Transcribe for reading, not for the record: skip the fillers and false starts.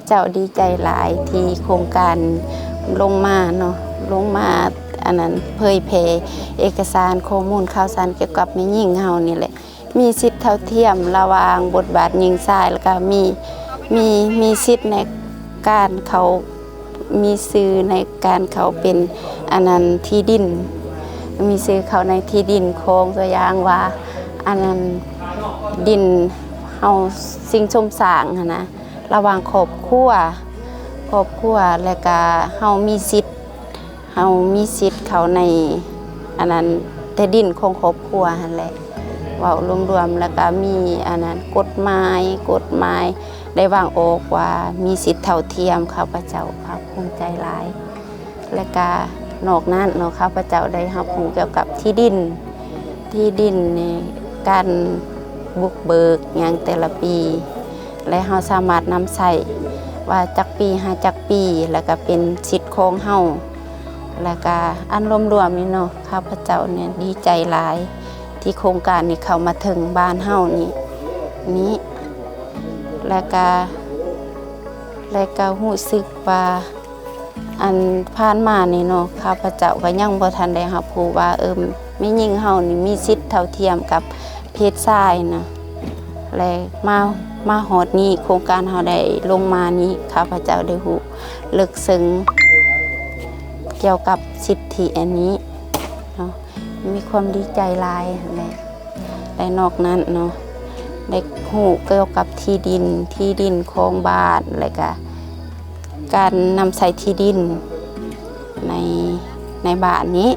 เจ้าดีใจหลายที่โครงการลงมาเนาะลงมาอันนั้นเผยแพร่เอกสารข้อมูลข่าวสารเกี่ยวกับแม่หญิงเฮานี่แหละมีสิทธิ์เท่าเทียมระหว่างบทบาทหญิงชายแล้วก็มีสิทธิ์ในการเขามีสื่อในการเขาเป็นอันนั้นที่ดินมีสื่อเขาในที่ดินโครงตัวอย่างว่าอันนั้นดินเฮาสิ่งชมสร้างนะระหว่างครอบครัวแล้วก็เฮามีสิทธิ์เขาในอันนั้นแต่ดินของครอบครัวหั่นแหละเว้ารวมๆแล้วก็มีอันนั้นกฎหมายได้วางออกว่ามีสิทธิ์เท่าเทียมข้าพเจ้าภาคภูมิใจหลายและก็นอกนั้นเนาะข้าพเจ้าได้รับรู้เกี่ยวกับที่ดินในการบุกเบิกอย่างแต่ละปีและเฮาสามารถนำใช้ว่าจักปีหาจักปีแล้วก็เป็นสิทธิ์ของเฮาแล้วก็อันรวมๆนี่เนาะข้าพเจ้าเนี่ยดีใจหลายที่โครงการนี้เข้ามาถึงบ้านเฮานี้แล้วก็รู้สึกว่าอันผ่านมานี่เนาะข้าพเจ้าก็ยังบ่ทันได้รับรู้ว่าแม่หญิงเฮานี่มีสิทธิ์เท่าเทียมกับเพศชายนะและมาฮอดนี้โครงการเฮาได้ลงมานี้ข้าพเจ้าได้รู้ลึกซึ้งเกี่ยวกับสิทธิอันนี้เนาะมีความดีใจหลายและนอกนั้นเนาะได้รู้เกี่ยวกับที่ดินของบ้านและก็การนำใช้ที่ดินในบ้านนี้